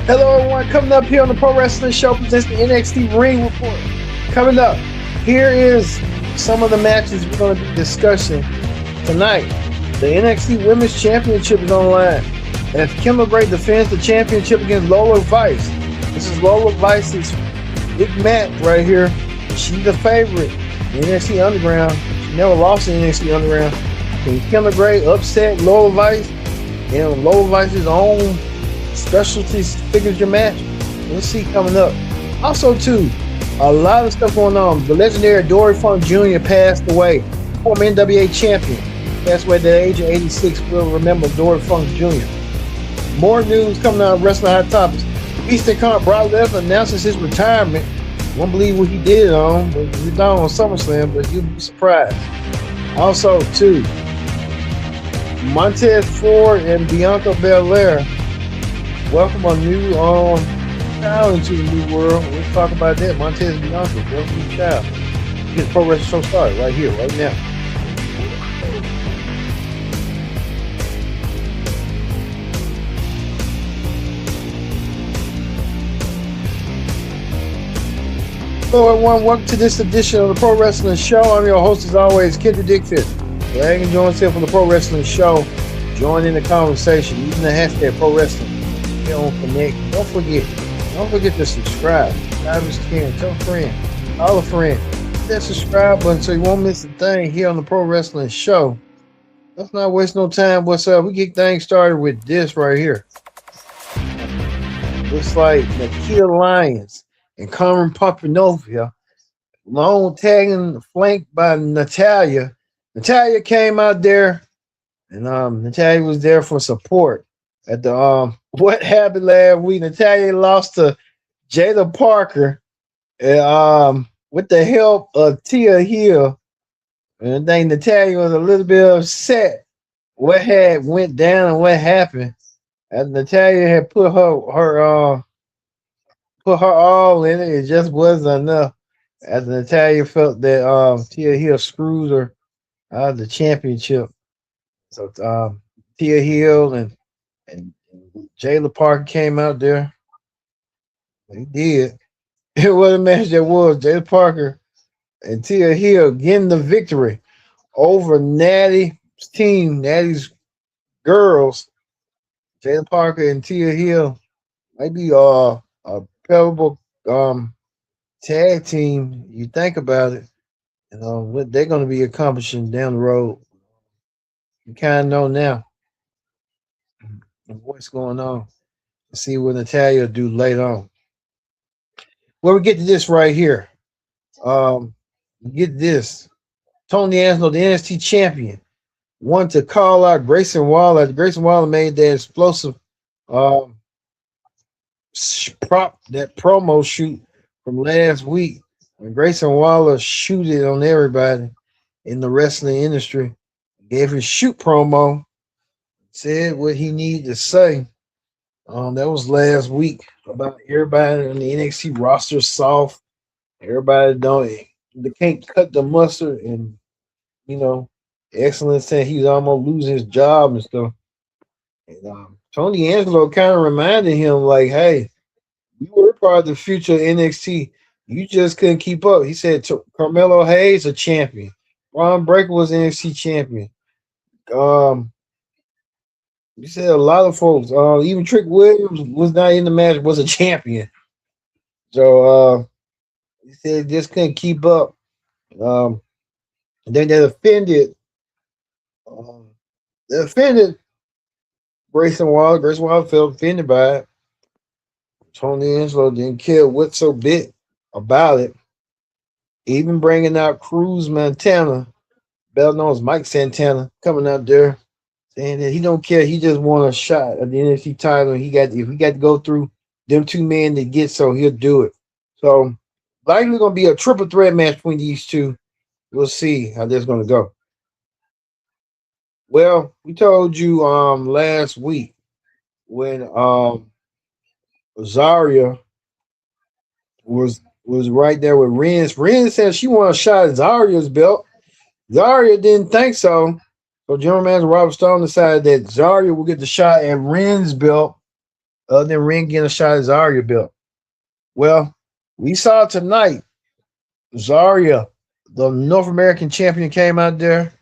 Hello, everyone. Coming up here on the Pro Wrestling Show presents the NXT Ring Report. Coming up, here is some of the matches we're going to be discussing tonight. The NXT Women's Championship is on the line as Kendall Gray defends the championship against Lola Vice. This is Lola Vice's big match right here. She's the favorite in NXT Underground. She never lost in NXT Underground. And Kendall Gray upset Lola Vice in Lola Vice's own specialty signature match. Let's see coming up. Also, too, a lot of stuff going on. The legendary Dory Jr. passed away, former NWA champion. Passed away at the age of 86. We'll remember Dory Jr. More news coming out of Wrestling Hot Topics. Eastern Con Brock Lesnar announces his retirement. Won't believe what he did on, but he's done on SummerSlam, but you'll be surprised. Also, too, Montez Ford and Bianca Belair welcome a new child into the new world. We'll talk about that. Montez and Bianca, welcome new child. Get the Pro Wrestling Show started right here, right now. Hello, everyone. Welcome to this edition of the Pro Wrestling Show. I'm your host, as always, Kendall Dickfist. Glad you can join us here for the Pro Wrestling Show. Join in the conversation using the hashtag Pro Wrestling. On Connect. Don't forget to subscribe. Subscribe is caring. Tell a friend. Call a friend. Hit that subscribe button so you won't miss a thing here on the Pro Wrestling Show. Let's not waste no time. What's up? We get things started with this right here. Looks like Nikita Lyons and Cameron Pompanovia, long tagging flanked by Natalya. Natalya came out there, and Natalya was there for support. At the what happened last week, Natalya lost to Jada Parker with the help of Tia Hill. And I think Natalya was a little bit upset what had went down and what happened. As Natalya had put her all in it, it just wasn't enough. As Natalya felt that Tia Hill screwed her out of the championship. So Tia Hill and Jayla Parker came out there. They did. It was a match that was Jayla Parker and Tia Hill getting the victory over Natty's team, Natty's girls. Jayla Parker and Tia Hill might be a terrible tag team. You think about it, what they're going to be accomplishing down the road. You kind of know now what's going on. See what Natalya do later on. Well, we get to this right here. Get this. Tony Angelo, the NXT champion, wanted to call out Grayson Waller. Grayson Waller made that explosive that promo shoot from last week. When Grayson Waller shooted on everybody in the wrestling industry, gave his shoot promo, said what he needed to say. That was last week about everybody on the NXT roster soft. Everybody they can't cut the mustard, and Excellent said he was almost losing his job and stuff. And Tony Angelo kind of reminded him like, "Hey, you were part of the future of NXT. You just couldn't keep up." He said Carmelo Hayes a champion. Ron Breakker was NXT champion. You said a lot of folks, even Trick Williams was not in the match, was a champion. So he said just couldn't keep up. And then they offended Grayson Waller. Grayson Waller felt offended by it. Tony Angelo didn't care what so bit about it. Even bringing out Cruz Montana, better known as Mike Santana, coming out there. And he don't care. He just want a shot at the NXT title. If he got to go through them two men to get so, he'll do it. So likely gonna be a triple threat match between these two. We'll see how that's gonna go. Well, we told you last week when Zarya was right there with Renz. Renz said she wanted a shot at Zarya's belt. Zarya didn't think so. So general manager Robert Stone decided that Zarya will get the shot at Ren's belt other than Ring getting a shot at Zarya belt. Well, we saw tonight Zarya, the North American champion, came out there,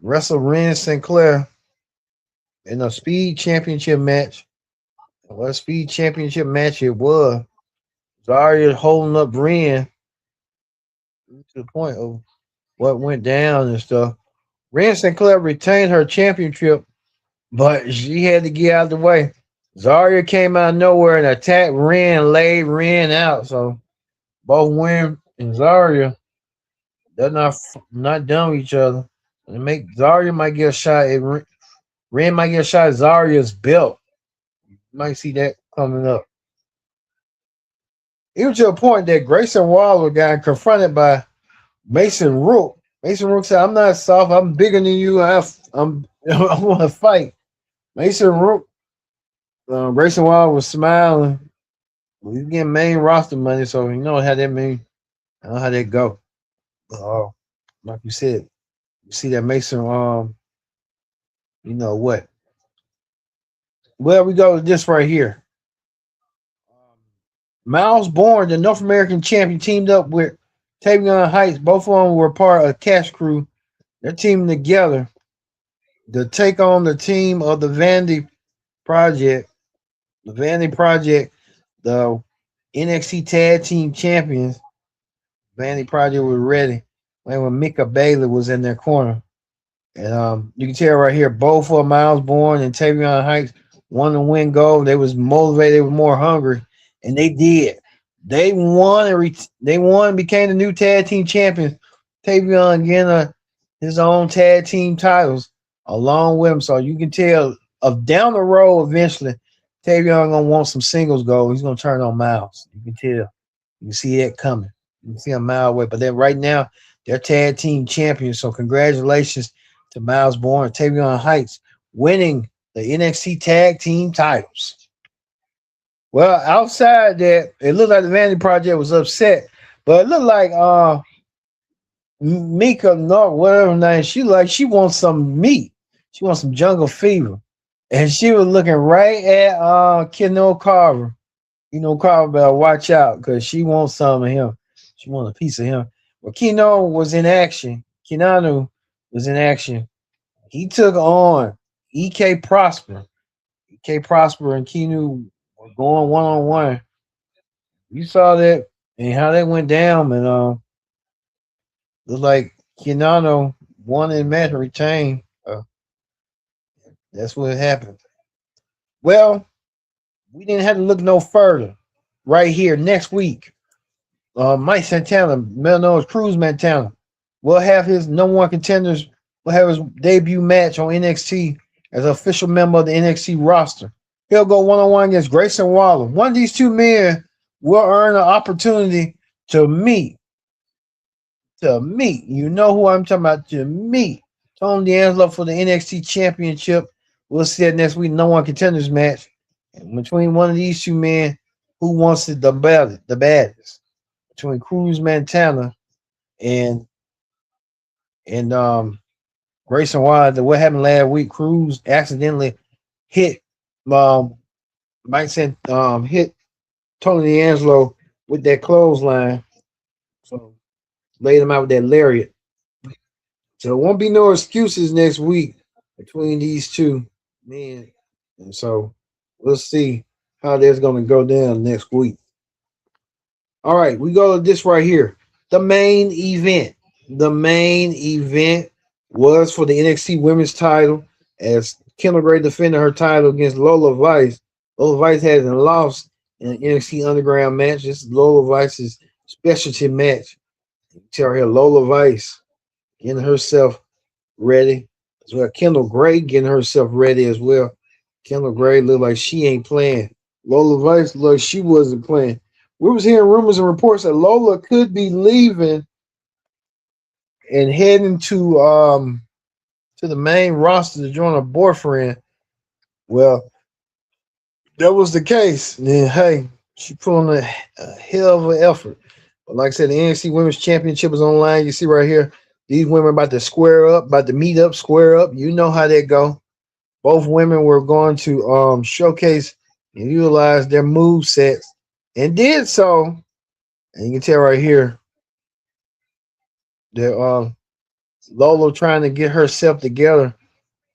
wrestled Ren Sinclair in a speed championship match. What a speed championship match it was. Zarya holding up Ren to the point of what went down and stuff. Ren Sinclair retained her championship, but she had to get out of the way. Zarya came out of nowhere and attacked Ren, laid Ren out. So both Ren and Zarya, they're not done with each other. And make Zarya might get a shot at Ren might get a shot at Zarya's belt. You might see that coming up. Even to a point that Grayson Waller got confronted by Mason Rook. Mason Rook said, "I'm not soft. I'm bigger than you. I want to fight." Mason Rook, Grayson Waller was smiling. Well, he's getting main roster money, so you know how that mean. I know how that go. Like you said, you see that Mason. You know what? Well, we go to this right here. Miles Bourne, the North American champion, teamed up with Tavion Heights. Both of them were part of Cash Crew. They're teaming together to take on the team of the Vandy Project. The Vandy Project, the NXT Tag Team Champions. Vandy Project was ready when Mika Bailey was in their corner. And you can tell right here, both of Miles Bourne and Tavion Heights wanted to win gold. They was motivated, they were more hungry, and they did. They won and became the new tag team champions. Tavion getting his own tag team titles along with him. So you can tell down the road eventually, Tavion gonna want some singles gold. He's gonna turn on Miles. You can tell. You can see that coming. You can see a mile away. But then right now, they're tag team champions. So congratulations to Miles Bourne and Tavion Heights winning the NXT tag team titles. Well, outside that, it looked like the Vandy Project was upset, but it looked like Mika, no, whatever her name, she wants some meat. She wants some jungle fever. And she was looking right at Kendall Carver. You know, Carver better watch out because she wants some of him. She wants a piece of him. Well, Keno was in action. Kinanu was in action. He took on EK Prosper. EK Prosper and Kenu were going one-on-one. You saw that and how that went down, and looked like Kinano won in match and retained. That's what happened. Well, we didn't have to look no further. Right here next week, Mike Santana, better known as Cruz Montana, will have his number one contenders. Will have his debut match on NXT as an official member of the NXT roster. He'll go one-on-one against Grayson Waller. One of these two men will earn an opportunity to meet. You know who I'm talking about. To meet Tony D'Angelo for the NXT Championship. We'll see that next week. No one contenders match. And between one of these two men, who wants it the baddest? Between Cruz Montana and Grayson Waller. What happened last week? Cruz accidentally hit Mike said hit Tony D'Angelo with that clothesline. So laid him out with that lariat. So there won't be no excuses next week between these two men. And so we'll see how that's going to go down next week. All right, we go to this right here. The main event. The main event was for the NXT Women's title as Kendall Gray defended her title against Lola Vice. Lola Vice hasn't lost in an NXT Underground match. This is Lola Vice's specialty match. You tell her Lola Vice getting herself ready as well. Kendall Gray getting herself ready as well. Kendall Gray looked like she ain't playing. Lola Vice looked like she wasn't playing. We was hearing rumors and reports that Lola could be leaving and heading to the main roster to join her boyfriend. Well, that was the case. And then, hey, she put on a hell of an effort. But like I said, the NXT Women's Championship is online. You see right here, these women about to square up, about to meet up, square up. You know how they go. Both women were going to showcase and utilized their move sets and did so. And you can tell right here that Lola trying to get herself together.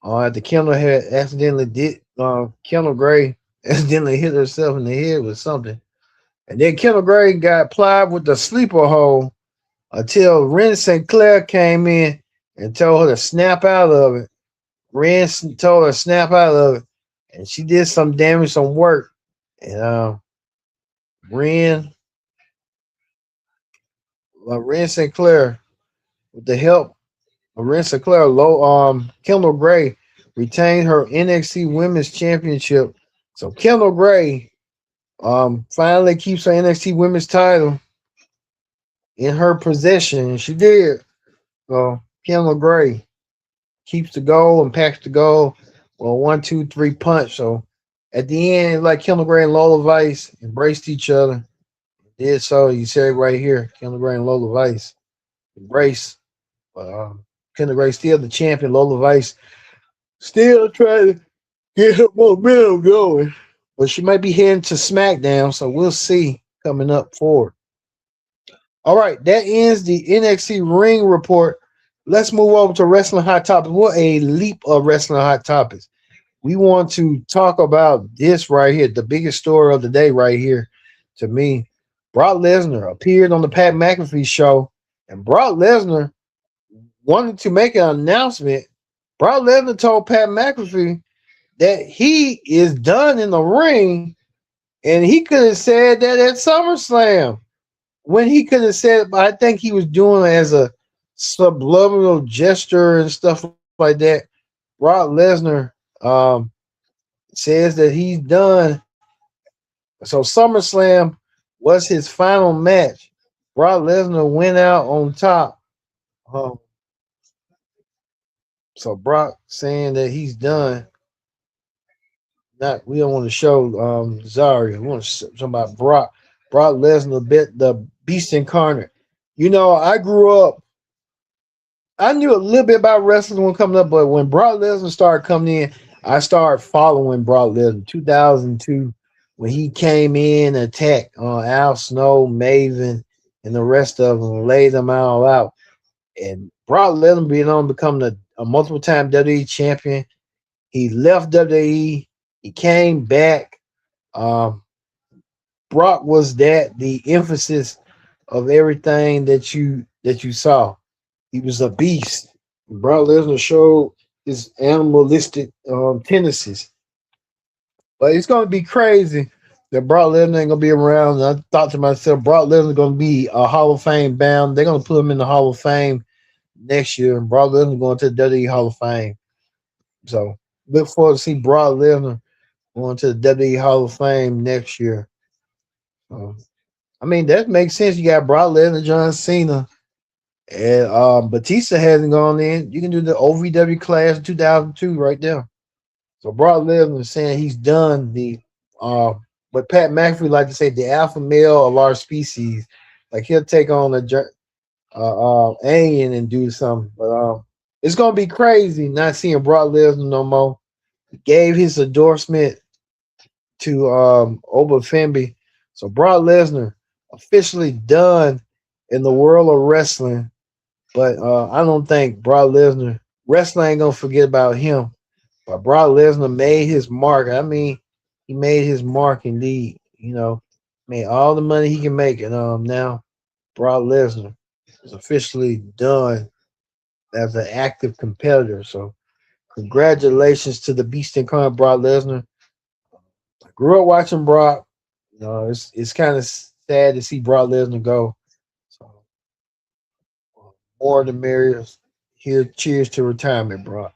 The Kendall had accidentally Kendall Gray accidentally hit herself in the head with something. And then Kendall Gray got plied with the sleeper hole until Ren St. Clair came in and told her to snap out of it. Ren told her to snap out of it. And she did some damage, some work. And Ren St. Clair, with the help of Ren St. Clair, Kendall Gray retained her NXT Women's Championship. So Kendall Gray finally keeps her NXT Women's title in her possession. And she did. So Kendall Gray keeps the goal and packs the goal. Well, 1, 2, 3 punch. So at the end, like Kendall Gray and Lola Vice embraced each other. Did so. You see it right here. Kendall Gray and Lola Vice embrace. Kendall Gray still the champion. Lola Vice still trying to get her momentum going. But she might be heading to SmackDown, so we'll see coming up forward. All right, that ends the NXT Ring Report. Let's move over to Wrestling Hot Topics. What a leap of Wrestling Hot Topics. We want to talk about this right here, the biggest story of the day right here to me. Brock Lesnar appeared on the Pat McAfee Show, and Brock Lesnar wanted to make an announcement. Brock Lesnar told Pat McAfee that he is done in the ring, and he could have said that at SummerSlam. When he could have said it, but I think he was doing it as a subliminal gesture and stuff like that. Brock Lesnar says that he's done. So SummerSlam was his final match. Brock Lesnar went out on top. So Brock saying that he's done. We don't want to show Zari. We want to talk about Brock Lesnar, the Beast Incarnate. You know, I knew a little bit about wrestling when coming up, but when Brock Lesnar started coming in, I started following Brock Lesnar. 2002, when he came in and attacked Al Snow, Maven, and the rest of them, laid them all out. And Brock Lesnar being on becoming a multiple-time WWE champion. He left WWE. He came back. Brock was the emphasis of everything that you saw. He was a beast. Brock Lesnar showed his animalistic tendencies. But it's going to be crazy that Brock Lesnar ain't going to be around. And I thought to myself, Brock Lesnar going to be a Hall of Fame bound. They're going to put him in the Hall of Fame next year. And Brock Lesnar going to the WWE Hall of Fame. So look forward to see Brock Lesnar going to the WWE Hall of Fame next year. I mean, that makes sense. You got Brock Lesnar, John Cena, and Batista hasn't gone in. You can do the OVW class of 2002 right there. So Brock Lesnar is saying he's done but Pat McAfee like to say the alpha male of our species. Like he'll take on a alien and do something. But it's gonna be crazy not seeing Brock Lesnar no more. He gave his endorsement to Oba Femi. So Brock Lesnar officially done in the world of wrestling. But I don't think Brock Lesnar, wrestling ain't gonna forget about him. But Brock Lesnar made his mark. I mean, he made his mark indeed. You know, made all the money he can make. And now Brock Lesnar is officially done as an active competitor. So congratulations to the Beast Incarnate Brock Lesnar. I grew up watching Brock. You know, it's kind of sad to see Brock Lesnar go. So more the merrier. Here, cheers to retirement, Brock.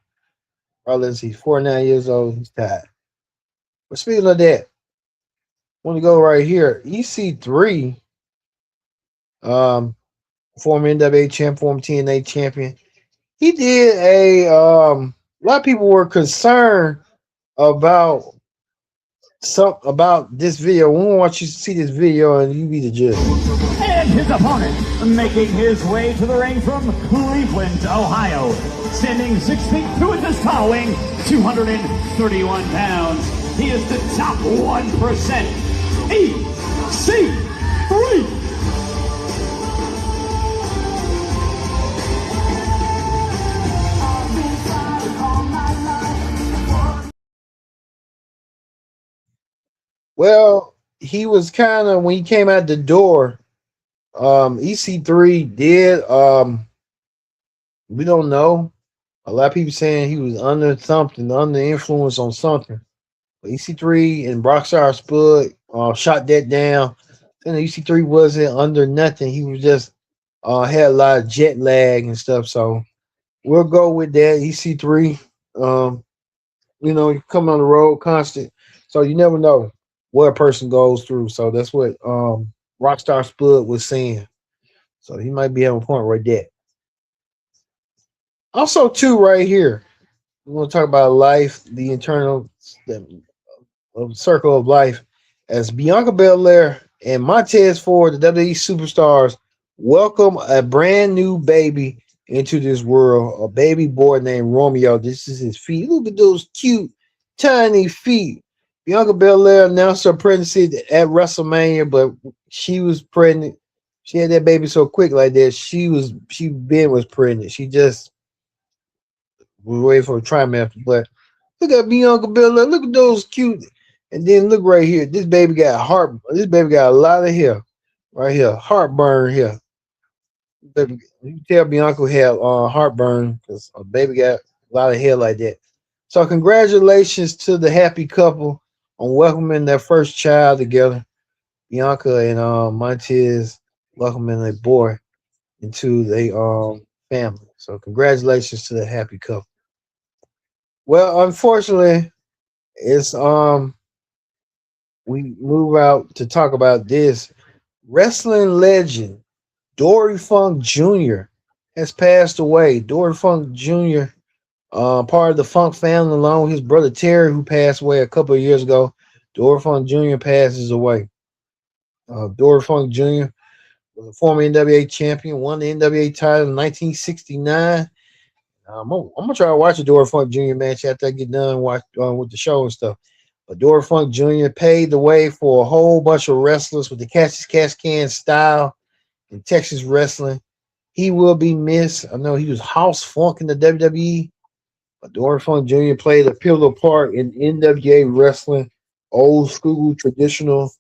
Brock Lesnar, he's 49 years old. He's tired. But speaking of that, I want to go right here. EC3, former NWA champ, former TNA champion. He did a lot of people were concerned about this video. We want you to see this video and you be the judge. And his opponent, making his way to the ring from Cleveland, Ohio, standing 6 feet 2 inches tall, weighing 231 pounds. He is the top 1%. EC3. Well, he was kind of, when he came out the door, EC3 did, we don't know. A lot of people saying he was under something, under influence on something. But EC3 and Rockstar Spud shot that down. And EC3 wasn't under nothing. He was just had a lot of jet lag and stuff. So we'll go with that. EC3, you come on the road constant. So you never know what a person goes through. So that's what Rockstar Spud was saying. So he might be having a point right there. Also, too, right here, we're going to talk about life, the internal circle of life, as Bianca Belair and Montez Ford, the WWE superstars, welcome a brand new baby into this world, a baby boy named Romeo. This is his feet. Look at those cute, tiny feet. Bianca Belair announced her pregnancy at WrestleMania, but she was pregnant. She had that baby so quick like that. She was pregnant. She just was waiting for a trimester. But look at Bianca Belair. Look at those cute. And then look right here. This baby got a lot of hair right here. Heartburn here. Baby, you can tell Bianca had heartburn because a baby got a lot of hair like that. So congratulations to the happy couple on welcoming their first child together. Bianca and Montez welcoming a boy into their family. So congratulations to the happy couple. Well, unfortunately, it's we move out to talk about this. Wrestling legend Dory Funk Jr. has passed away. Dory Funk Jr., part of the Funk family, along with his brother Terry, who passed away a couple of years ago. Dory Funk Jr. passes away. Dory Funk Jr. was a former NWA champion, won the NWA title in 1969. I'm gonna try to watch a Dory Funk Jr. match after I get done with the show and stuff. But Dory Funk Jr. paved the way for a whole bunch of wrestlers with the Cash Can style in Texas wrestling. He will be missed. I know he was House Funk in the WWE, but Dory Funk Jr. played a pivotal part in NWA wrestling, old school traditional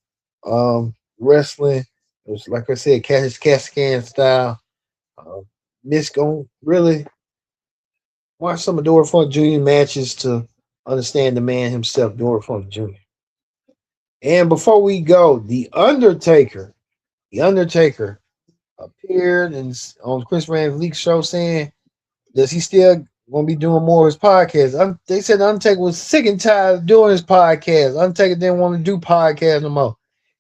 wrestling. It was, like I said, Cash Can style. Miss gonna really watch some of Dory Funk Jr. matches to understand the man himself, Dory Funk Jr. And before we go, The Undertaker appeared on Chris Van Vliet's show saying, does he still going to be doing more of his podcast? They said the Undertaker was sick and tired of doing his podcast. Undertaker didn't want to do podcasts no more.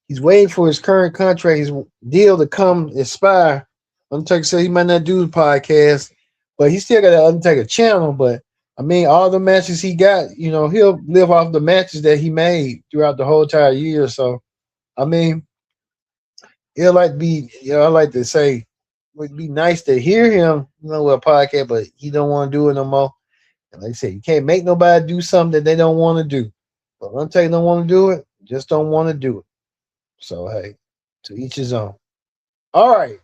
He's waiting for his current contract, his deal to come expire. Undertaker said he might not do the podcast, but he still got an Undertaker channel. But I mean, all the matches he got, he'll live off the matches that he made throughout the whole entire year. So, I mean, it'll like be, I like to say, it would be nice to hear him, with a podcast, but he don't want to do it no more. And like I said, you can't make nobody do something that they don't want to do. But Undertaker don't want to do it, just don't want to do it. So, hey, to each his own. All right.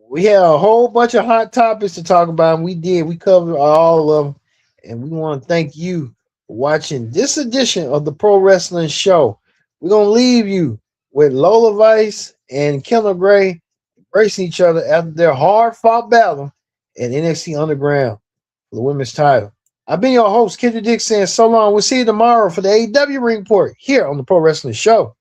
We had a whole bunch of hot topics to talk about. We covered all of them. And we want to thank you for watching this edition of the Pro Wrestling Show. We're going to leave you with Lola Vice and Kendall Gray embracing each other after their hard-fought battle at NXT Underground for the women's title. I've been your host, Kendall Dick, saying so long. We'll see you tomorrow for the AEW Ring Report here on the Pro Wrestling Show.